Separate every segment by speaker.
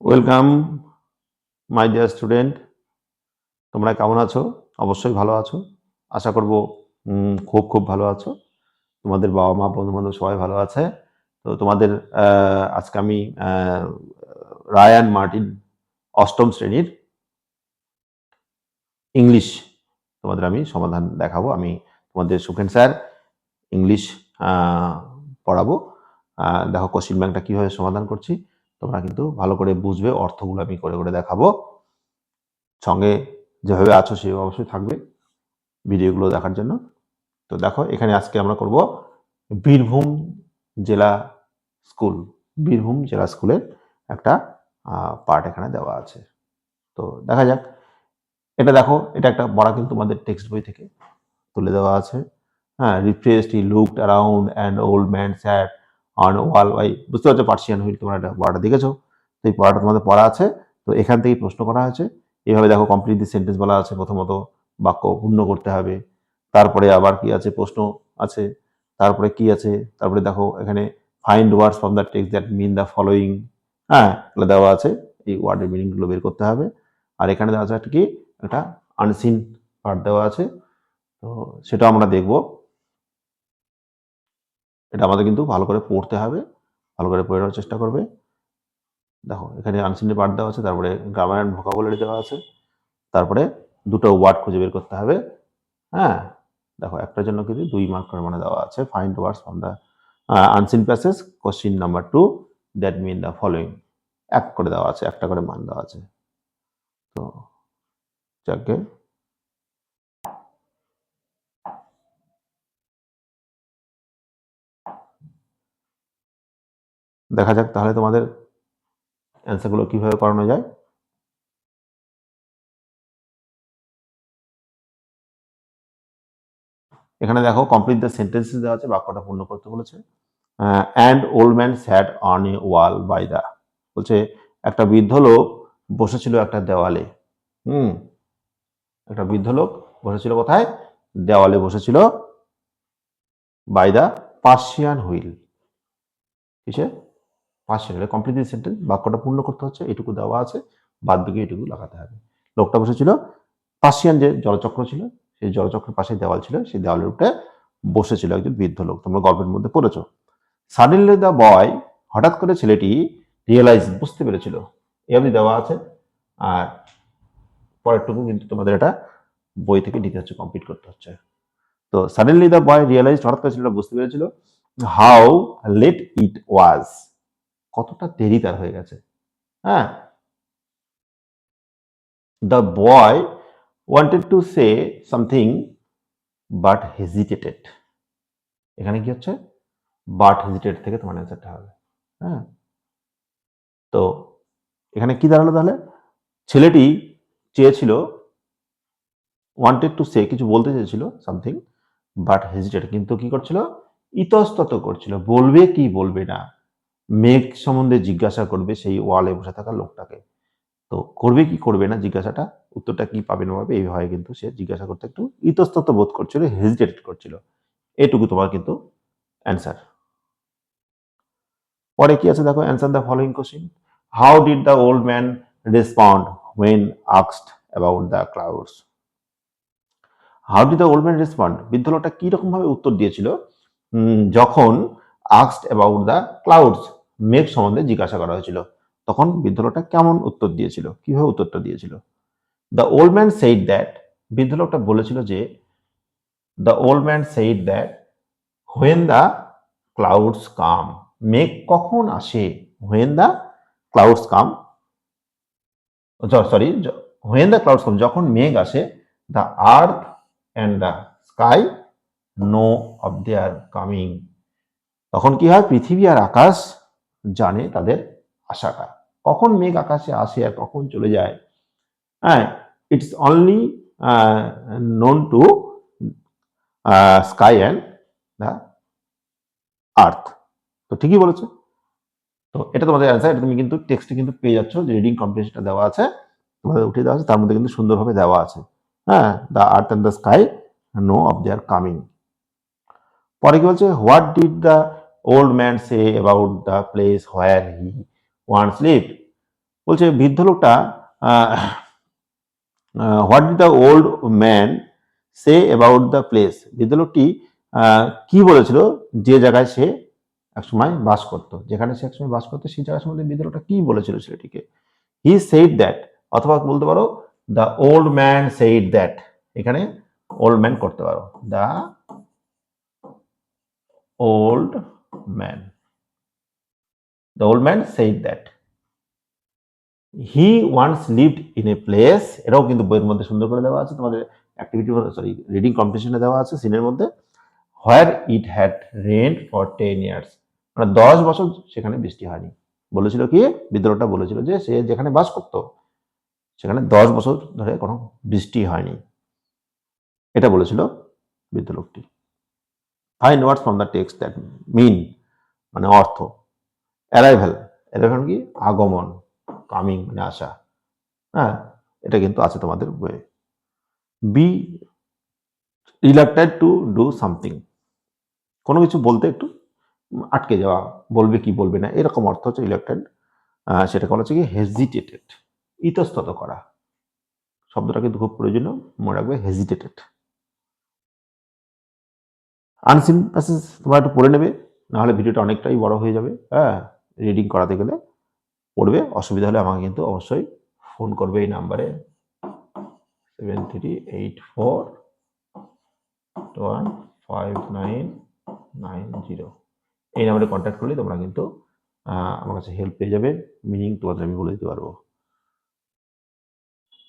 Speaker 1: Welcome my dear student. তোমরা কেমন আছো? অবশ্যই ভালো আছো। আশা করব খুব খুব ভালো আছো। তোমাদের বাবা মা বন্ধু বান্ধব সবাই ভালো আছে। তো তোমাদের আজকে আমি রায়ান মার্টিন অষ্টম শ্রেণীর ইংলিশ তোমাদের আমি সমাধান দেখাবো। আমি তোমাদের সুখেন স্যার ইংলিশ পড়াবো। দেখো কোশ্চিন ব্যাংকটা কীভাবে সমাধান করছি তোমরা কিন্তু ভালো করে বুঝবে, অর্থগুলো আমি করে করে দেখাবো। সঙ্গে যেভাবে আছো সেভাবে অবশ্যই থাকবে ভিডিওগুলো দেখার জন্য। তো দেখো এখানে আজকে আমরা করব বীরভূম জেলা স্কুল। বীরভূম জেলা স্কুলের একটা পার্ট এখানে দেওয়া আছে। তো দেখা যাক। এটা দেখো, এটা একটা পড়া কিন্তু তোমাদের টেক্সট বই থেকে তুলে দেওয়া আছে। হ্যাঁ, refreshed he looked around and old man sat on wall by, বুঝতে পারছো পার্সিয়ান হুইল, তোমরা এটা পড়াটা দেখেছো। তো এই পড়াটা তোমাদের পড়া আছে। তো এখান থেকেই প্রশ্ন করা হয়েছে। এইভাবে দেখো কমপ্লিট দি সেন্টেন্স বলা আছে, প্রথমত বাক্য পূর্ণ করতে হবে। তারপরে আবার কি আছে, প্রশ্ন আছে। তারপরে কি আছে, তারপরে দেখো এখানে find words from the text that mean the following. হ্যাঁ, এগুলো দেওয়া আছে, এই ওয়ার্ডের মিনিংগুলো বের করতে হবে। আর এখানে দেওয়া আছে একটা কি, একটা আনসিন পার্ট দেওয়া আছে। তো সেটা আমরা দেখব। এটা আমাদের কিন্তু ভালো করে পড়তে হবে, ভালো করে পড়ে নেওয়ার চেষ্টা করবে। দেখো এখানে আনসিন পার্ট দেওয়া আছে, তারপরে গ্রামার অ্যান্ড ভোকাবুলারি দেওয়া আছে, তারপরে দুটো ওয়ার্ড খুঁজে বের করতে হবে। হ্যাঁ, দেখো একটার জন্য কিন্তু 2 মার্ক করে মানে দেওয়া আছে। Find words from the unseen passage question number 2 that mean the following. এক করে দেওয়া আছে, একটা করে মান দেওয়া আছে। তো যাকে দেখা যাক তাহলে তোমাদের অ্যান্সারগুলো কিভাবে করানো যায়। এখানে দেখো কমপ্লিট দ্য সেন্টেন্সেস দেওয়া আছে, বাক্যটা পূর্ণ করতে বলেছে। And old man sat on a wall by the, বলছে একটা বৃদ্ধ লোক বসেছিল একটা দেওয়ালে। একটা বৃদ্ধ লোক বসেছিল কোথায়? দেওয়ালে বসেছিল। বাই দ্য পার্সিয়ান হুইল, কিসে? Persian wheel. Complete the sentence, বাক্যটা পূর্ণ করতে হচ্ছে, এটুকু দেওয়া আছে, বাদ দিকে এটুকু লাগাতে হবে। লোকটা বসেছিল পার্সিয়ান যে জলচক্র ছিল, সেই জলচক্রের পাশে দেওয়াল ছিল, সেই দেওয়ালের উপরে বসেছিল একজন বৃদ্ধ লোক। তোমরা গল্পের মধ্যে পড়েছো। সাডেনলি দ্য বয়, হঠাৎ করে ছেলেটি রিয়েলাইজ, বুঝতে পেরেছিল। এমনি দেওয়া আছে। আর পরেরটুকু কিন্তু তোমাদের এটা বই থেকে দিতে হচ্ছে, কমপ্লিট করতে হচ্ছে। তো সাডেনলি দ্য বয় রিয়েলাইজ, হঠাৎ করে ছেলেটা বুঝতে পেরেছিল, হাউ লেট ইট ওয়াজ, কতটা দেরি তার হয়ে গেছে। হ্যাঁ, the boy wanted to say something but hesitated. এখানে কি হচ্ছে? বাট হেজিটেট থেকে তোমার অ্যান্সারটা হবে। হ্যাঁ, তো এখানে কি দাঁড়ালো তাহলে? ছেলেটি চেয়েছিল, ওয়ান্টেড টু সে কিছু বলতে চেয়েছিল সামথিং, বাট হেজিটেট, কিন্তু কি করছিল? ইতস্তত করছিল, বলবে কি বলবে না। মেঘ সম্বন্ধে জিজ্ঞাসা করবে সেই ওয়ালে বসে থাকা লোকটাকে। তো করবে কি করবে না জিজ্ঞাসাটা, উত্তরটা কি পাবে না পাবে এই ভয়ে কিন্তু সে জিজ্ঞাসা করতে একটু ইতস্তত বোধ করছিল, হেজিটেট করছিল। এটুকু তোমার কিন্তু অ্যান্সার। পরে কি আছে দেখো, answer the following question. How did the old man respond when asked about the clouds. How did the old man respond, বৃদ্ধ লোকটা কিরকম ভাবে উত্তর দিয়েছিল যখন আস্কড অ্যাবাউট দ্য ক্লাউডস, মেঘ সম্বন্ধে জিজ্ঞাসা করা হয়েছিল, তখন বৃদ্ধ লোকটা কেমন উত্তর দিয়েছিল, কিভাবে উত্তরটা দিয়েছিল? The old man said that, বৃদ্ধ লোকটা বলেছিল যে, the old man said that when the clouds come, মেঘ কখন আসে? When the clouds come, sorry, when the clouds come, যখন মেঘ আসে, the earth and the sky know of their coming, তখন কি হয়? পৃথিবী আর আকাশ জানে তাদের আসাটা। কখন মেঘ আকাশে আসে আর কখন চলে যায়, হ্যাঁ, it's only known to sky and the earth. তো ঠিকই বলেছে। তো এটা তোমাদের অ্যান্সার। এটা তুমি কিন্তু টেক্সটে কিন্তু পেয়ে যাচ্ছ, যে রিডিং কম্প্রিহেনশনটা দেওয়া আছে, তোমাদের উঠিয়ে দেওয়া আছে, তার মধ্যে কিন্তু সুন্দরভাবে দেওয়া আছে। হ্যাঁ, the earth and the sky know of their coming. পরে কি বলছে? What did the old man say about the place where he once lived, বলছে বৃদ্ধ লোকটা what did the old man say about the place, বৃদ্ধ লোকটি কি বলেছিল যে জায়গায় সে একসময় বাস করতো, যেখানে সে একসময় বাস করতো সেই জায়গার সম্বন্ধে বৃদ্ধ লোকটা কি বলেছিল ছেলেটিকে। হি সেইড দ্যাট, অথবা বলতে পারো the old man said that, এখানে ওল্ড ম্যান করতে পারো, the old man, the old man said that he once lived in a place, এটাও কিন্তু বইয়ের মধ্যে সুন্দর করে দেওয়া আছে, তোমাদের অ্যাক্টিভিটি সরি রিডিং কম্পিটিশনে দেওয়া আছে সিনের মধ্যে, where it had rained for 10 years, মানে 10 বছর সেখানে বৃষ্টি হয়নি। বলেছিল কি, বিদ্রোহটা বলেছিল যে সে যেখানে বাস করত সেখানে 10 বছর ধরে কোনো বৃষ্টি হয়নি, এটা বলেছিল বৃদ্ধ লোকটি। Find words from the text that mean, মানে অর্থ। অ্যারাইভেল, অ্যারাইভেল কি আগমন, কামিং মানে আসা, হ্যাঁ এটা কিন্তু আছে তোমাদের বইয়ে। বি রিলাক্টেড টু ডু সামথিং, কোনো কিছু বলতে একটু আটকে যাওয়া, বলবে কি বলবে না এরকম অর্থ হচ্ছে রিলাক্টেড, সেটাকে বলা হচ্ছে কি হেজিটেটেড, ইতস্তত করা, শব্দটা কিন্তু খুব প্রয়োজনীয়, মনে রাখবে হেজিটেটেড। আনসিন প্যাসেজ তোমরা একটু পড়ে নেবে, নাহলে ভিডিওটা অনেকটাই বড় হয়ে যাবে, হ্যাঁ রিডিং করাতে গেলে পড়বে, অসুবিধা হলে আমাকে কিন্তু অবশ্যই ফোন করবে এই নাম্বারে 7384215990, এই নাম্বারে কন্ট্যাক্ট করলে তোমরা কিন্তু আমার কাছে হেল্প পেয়ে যাবে, মিনিং তোমাদের আমি বলে দিতে পারবো।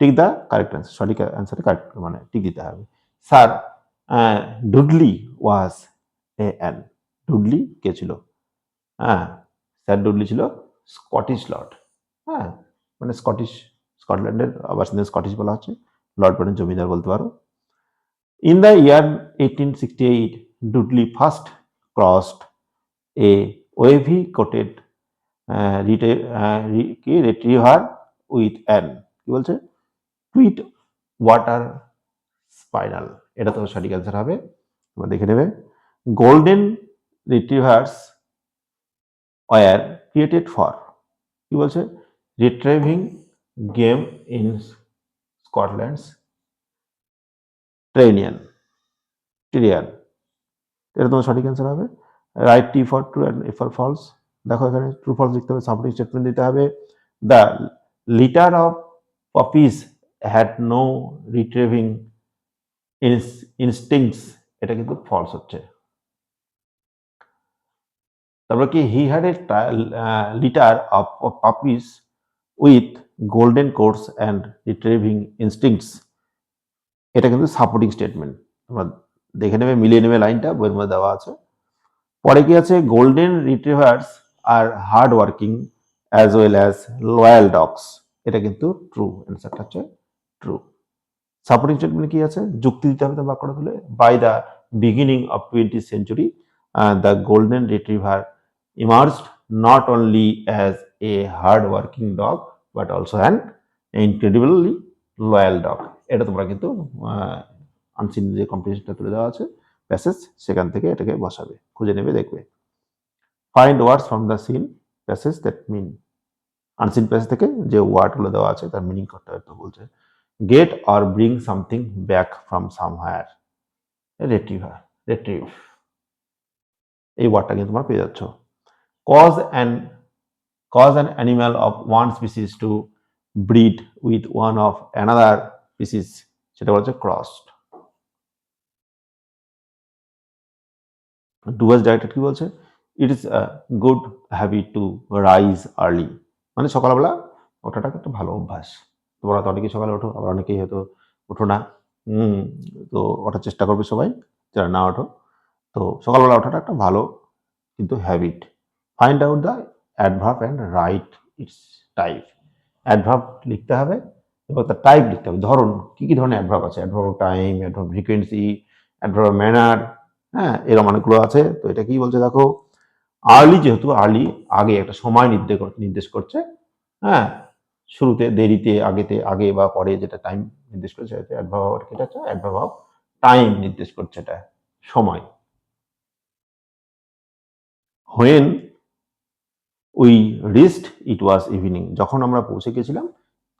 Speaker 1: টিক দ্য কারেক্ট অ্যান্সার, সঠিক অ্যান্সারে কারেক্ট মানে টিক দিতে হবে। Sir Dudley was a an, Dudley কে ছিল, হ্যাঁ স্যার ডুডলি ছিল স্কটিশ লর্ড, হ্যাঁ মানে স্কটল্যান্ডের বাসিন্দা স্কটিশ বলা হচ্ছে, লর্ড মানে জমিদার বলতে পারো। In the year 1868 Dudley first crossed a wavy coated retriever with an, কি বলছে টুইট ওয়াটার স্পাইরাল, এটা তো সঠিক অ্যান্সার হবে, তোমরা দেখে নেবে। গোল্ডেন রিট্রিভার্স ওয়ার ক্রিয়েটেড ফর, কি বলছে রিট্রাইভিং গেম ইন স্কটল্যান্ডস ট্রেনিয়ান টিরিয়ান, এটা তোমার সঠিক অ্যান্সার হবে। Write T for true and F for false, দেখো এখানে ট্রু ফলস লিখতে হবে, সাপোর্টিং স্টেটমেন্ট দিতে হবে। The litter of puppies had no retrieving instincts, এটা কিন্তু ফলস হচ্ছে। তারপর কি he had a litter of puppies with golden coats and retrieving instincts, এটা কিন্তু সাপোর্টিং স্টেটমেন্ট, তোমরা দেখে নেবে মিলিয়ে নেবে, লাইনটা বইয়ের মধ্যে দেওয়া আছে। পরে কি আছে গোল্ডেন রিট্রিভার্স আর hard working as well as loyal dogs, এটা কিন্তু ট্রু, অ্যান্সারটা হচ্ছে ট্রু। সাপোর্টিং স্টেটমেন্ট কি আছে, যুক্তি দিতে হবে তার বাক্যটা তুলে। By the beginning of 20th century the golden retriever emerged not only as a hard working dog but also an incredibly loyal dog, এটা তোমরা কিন্তু আনসিন যে কম্পিটিশনটা তুলে দেওয়া আছে প্যাসেজ, সেখান থেকে এটাকে বসাবে, খুঁজে নেবে দেখবে। Find words from the seen passage that mean, unseen passage থেকে যে ওয়ার্ডগুলো দেওয়া আছে তার মিনিং করতে হবে, তো বলছে get or bring something back from somewhere, retriever retrieve, এই ওয়ার্ডটা কিন্তু তোমরা পেয়ে যাচ্ছ। cause an animal of one species to breed with one of another species, সেটা বলছে crossed। Towards directed কি বলছে it is a good habit to rise early, মানে সকালবেলা ওঠাটা একটা ভালো অভ্যাস, তোমরা তো অনেকেই সকালে ওঠো, আবার অনেকেই হয়তো ওঠো না, তো ওঠার চেষ্টা করবে সবাই যারা না ওঠো, তো সকালবেলা ওঠাটা একটা ভালো কিন্তু habit. Find out the adverb and right it's type, adverb লিখতে হবে এবং তার টাইপ লিখতে হবে, ধরন কি কি ধরনের অ্যাডভার্ব আছে, adverb time, adverb frequency, adverb manner, হ্যাঁ এরকম অনেকগুলো আছে। তো এটা কি বলছে দেখো, আর্লি, যেহেতু আর্লি আগে একটা সময় নির্দেশ করছে, হ্যাঁ শুরুতে, দেরিতে, আগেতে, আগে বা পরে যেটা টাইম নির্দেশ করছে সেটা অ্যাডভার্ব, এটা হচ্ছে অ্যাডভার্ব অফ টাইম নির্দেশ করছে, এটা সময়। When we reached it was evening, যখন আমরা পৌঁছে গেছিলাম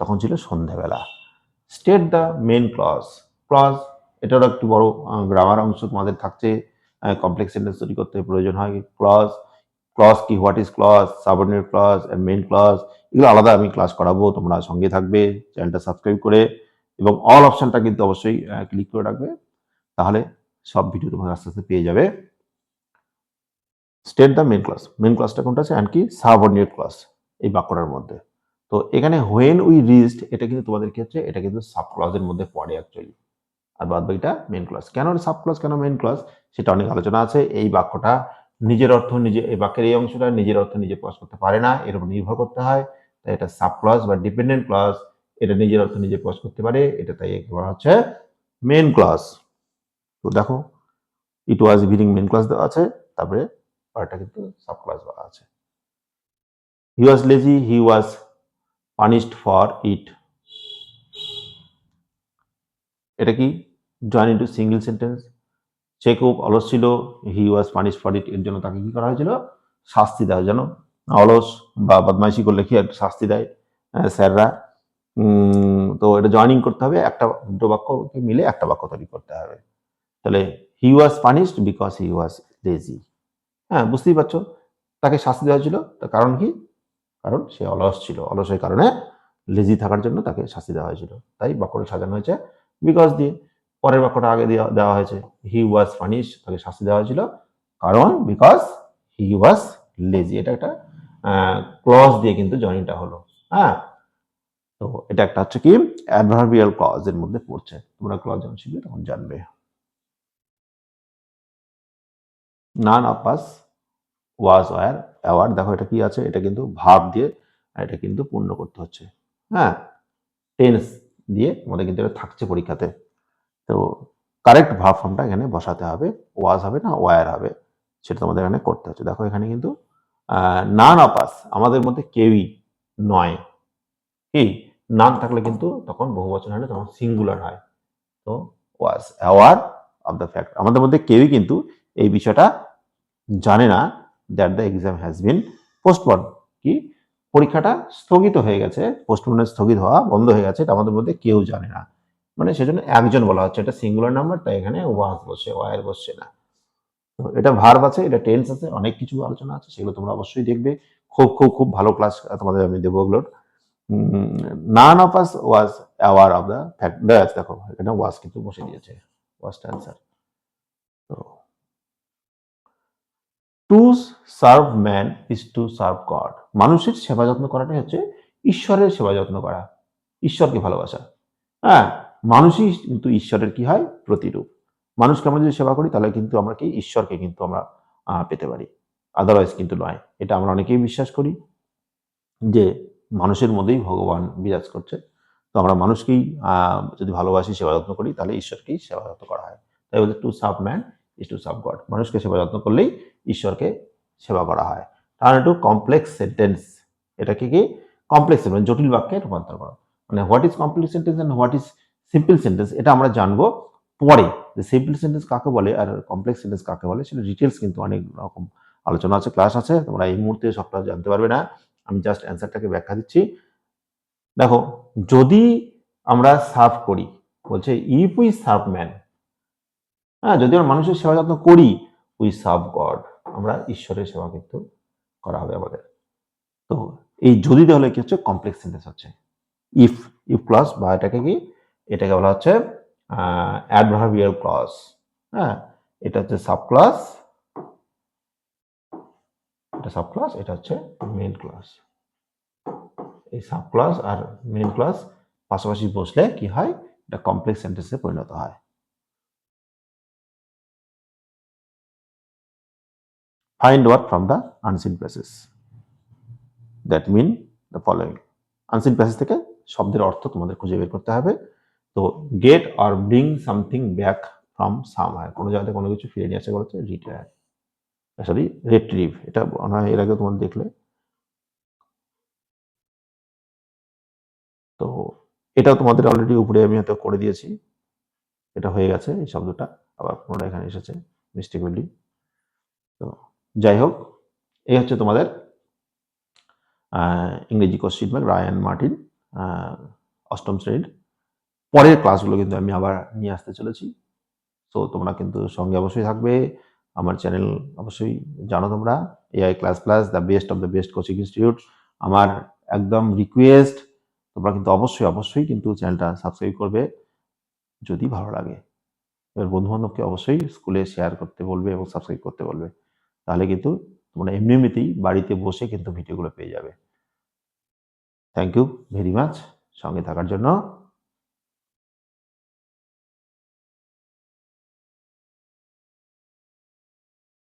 Speaker 1: তখন ছিল সন্ধ্যাবেলা। State the main clause. Clause এটারও একটু বড় গ্রামার অংশ তোমাদের থাকছে, কমপ্লেক্স সেন্টেন্স তৈরি করতে প্রয়োজন হয় ক্লজ। ক্লজ কি, what is clause, subordinate clause, main clause, এগুলো আলাদা আমি ক্লাস করাবো, তোমরা সঙ্গে থাকবে চ্যানেলটা সাবস্ক্রাইব করে, এবং অল অপশনটা কিন্তু অবশ্যই ক্লিক করে রাখবে, তাহলে সব ভিডিও তোমরা আস্তে আস্তে পেয়ে যাবে। State the main class, main ক্লাসটা কোনটা আছে, অ্যান্ড কি সাবঅর্ডিনেট ক্লাস এই বাক্যটার মধ্যে। তো এখানে হোয়েন উই রিচড এটা কিন্তু তোমাদের ক্ষেত্রে এটা কিন্তু সাব ক্লজের মধ্যে পড়ে অ্যাকচুয়ালি, আর বাদ বাকিটা মেন ক্লাস। কেন সাব ক্লজ, কেন মেন ক্লাস, সেটা অনেক আলোচনা আছে। এই বাক্যটা নিজের অর্থ নিজে, এই বাক্যের এই অংশটা নিজের অর্থ নিজে প্রকাশ করতে পারে না, এর উপর নির্ভর করতে হয়, তাই এটা সাব ক্লজ বা ডিপেন্ডেন্ট ক্লজ। এটা নিজের অর্থ নিজে প্রকাশ করতে পারে, এটা তাই বলা হচ্ছে মেন ক্লজ। তো দেখো it was evening main clause দেওয়া আছে, তারপরে পরেরটা কিন্তু সাব ক্লজ বলা আছে। He was lazy, he was punished for it, এটা কি জয়েন ইন্টু সিঙ্গেল সেন্টেন্স। সে খুব অলস ছিল, হি ওয়াজ পানিশ ফর ইট, এর জন্য তাকে কি করা হয়েছিল, শাস্তি দেওয়া, যেন অলস বা বদমাইশি করলে কি একটা শাস্তি দেয় স্যাররা। তো এটা জয়েনিং করতে হবে, একটা দুটো বাক্যকে মিলে একটা বাক্য তৈরি করতে হবে। তাহলে he was punished because he was lazy. হ্যাঁ, বুঝতেই পারছো তাকে শাস্তি দেওয়া হয়েছিল, তার কারণ কি, কারণ সে অলস ছিল, অলসের কারণে লেজি থাকার জন্য তাকে শাস্তি দেওয়া হয়েছিল, তাই বাক্যটা সাজানো হয়েছে বিকজ দিয়ে। পরের বাক্যটা আগে দেওয়া হয়েছে, হি ওয়াজ পানিশ, তাকে শাস্তি দেওয়া হয়েছিল কারণ বিকজ হি ওয়াজ লেজি, এটা একটা ক্লজ দিয়ে কিন্তু জয়েনটা হলো। হ্যাঁ, তো এটা একটা হচ্ছে কি অ্যাডভার্বিয়াল ক্লজ এর মধ্যে পড়ছে, তোমরা ক্লজ যখন শিখবে তখন জানবে। None of us was wire aware, দেখো এটা কি আছে, এটা কিন্তু ভার্ব দিয়ে, এটা কিন্তু পূর্ণ করতে হচ্ছে। হ্যাঁ, টেন্স দিয়ে তোমাদের কিন্তু এটা থাকছে পরীক্ষাতে। তো কারেক্ট ভার্ব ফর্মটা এখানে বসাতে হবে, ওয়াজ হবে না ওয়্যার হবে, সেটা তোমাদের এখানে করতে হচ্ছে। দেখো এখানে কিন্তু নান অফ আস, আমাদের মধ্যে কেউই নয়, কি নান থাকলে কিন্তু তখন বহুবচন হলে তখন সিঙ্গুলার হয়। তো was aware of the fact, আমাদের মধ্যে কেউই কিন্তু এই বিষয়টা জানে না that the exam has been postpone, কি পরীক্ষাটা স্থগিত হয়ে গেছে, পোস্টপোন স্থগিত হওয়া বন্ধ হয়ে গেছে, এটা আমাদের মধ্যে কেউ জানে না, মানে সেজন্য একজন বলা হচ্ছে, এটা সিঙ্গুলার নাম্বার, তাই এখানে ওয়াজ বসে, ওয়ার বসছে না। তো এটা ভার্ব আছে, এটা টেন্স আছে, অনেক কিছু আলোচনা আছে, সেগুলো তোমরা অবশ্যই দেখবে। খুব খুব খুব ভালো ক্লাস তোমাদের আমি দেবো ওগুলোর। None of us was aware of the fact, দেখো এখানে ওয়াজ কিন্তু বসে দিয়েছে, ওয়াজটা অ্যান্সার। তো to serve man is to serve god, মানুষের সেবা যত্ন করাটাই হচ্ছে ঈশ্বরের সেবা যত্ন করা, ঈশ্বরকে ভালোবাসা। হ্যাঁ, মানুষই কিন্তু ঈশ্বরের কি হয়, প্রতিরূপ। মানুষকে আমরা যদি সেবা করি তাহলে কিন্তু আমরা কি ঈশ্বরকে কিন্তু আমরা পেতে পারি, আদারওয়াইজ কিন্তু নয়। এটা আমরা অনেকেই বিশ্বাস করি যে মানুষের মধ্যেই ভগবান বিরাজ করছে, তো আমরা মানুষকেই যদি ভালোবাসি, সেবা যত্ন করি, তাহলে ঈশ্বরকেই সেবা যত্ন করা হয়। তাই বলছে to serve man is to serve god, মানুষকে সেবা যত্ন করলেই ঈশ্বরকে সেবা করা হয়। তাহলে টু কমপ্লেক্স সেন্টেন্স, এটাকে কি কমপ্লেক্স মানে জটিল বাক্যে রূপান্তর করা, মানে what is complex sentence and what is simple sentence, এটা আমরা জানবো পরে, যে সিম্পল সেন্টেন্স কাকে বলে আর কমপ্লেক্স সেন্টেন্স কাকে বলে, সেটা ডিটেলস কিন্তু অনেক রকম আলোচনা আছে, ক্লাস আছে, তোমরা এই মুহূর্তে সবটা জানতে পারবে না, আমি জাস্ট অ্যান্সারটাকে ব্যাখ্যা দিচ্ছি। দেখো যদি আমরা সার্ভ করি, বলছে ইফ উই সার্ভ ম্যান, হ্যাঁ, যদি আমরা মানুষের সেবা যত্ন করি, উই সার্ভ গড, আমরা ঈশ্বরের সেবা কিন্তু করা হবে আমাদের। তো এই যদি তাহলে কি হচ্ছে, কমপ্লেক্স সেন্টেন্স হচ্ছে ইফ, ইফ ক্লজ, বা এটাকে কি, এটাকে বলা হচ্ছে অ্যাডভার্বিয়াল ক্লজ। হ্যাঁ, এটা হচ্ছে সাব ক্লজ, এটা সাব ক্লজ, এটা হচ্ছে মেইন ক্লজ। এই সাব ক্লজ আর মেইন ক্লজ পাশাপাশি বসলে কি হয়, এটা কমপ্লেক্স সেন্টেন্সে পরিণত হয়। Find word from the unseen places that mean the following. Unseen places থেকে শব্দের অর্থ তোমাদের খুঁজে বের করতে হবে। তো get or bring something back from somewhere, কোনো জায়গাতে কোনো কিছু ফিরে নিয়ে আসা বলছে রিটার্ন, সরি রিট্রিভ, এটা মনে হয় এর আগে তোমরা দেখলে। তো এটাও তোমাদের অলরেডি উপরে আমি হয়তো করে দিয়েছি, এটা হয়ে গেছে এই শব্দটা, আবার পুনরায় এখানে এসেছে মিস্টেকলি। তো যাই হোক, এই হচ্ছে তোমাদের ইংরেজি কোশ্চেন ব্যাংক রায়ান মার্টিন অষ্টম শ্রেণীর পরের ক্লাসগুলো কিন্তু আমি আবার নিয়ে আসতে চলেছি। সো তোমরা কিন্তু সঙ্গে অবশ্যই থাকবে। আমার চ্যানেল অবশ্যই জানো তোমরা, AI class plus the best of the best coaching institute. আমার একদম রিকোয়েস্ট, তোমরা কিন্তু অবশ্যই কিন্তু চ্যানেলটা সাবস্ক্রাইব করবে যদি ভালো লাগে। এবার বন্ধু-বান্ধবকে অবশ্যই স্কুলে শেয়ার করতে বলবে এবং সাবস্ক্রাইব করতে বলবে। তাহলে কিন্তু তোমরা এমনিতেই বাড়িতে বসে কিন্তু ভিডিওগুলো পেয়ে যাবে। থ্যাংক ইউ ভেরি মাচ সঙ্গে থাকার জন্য।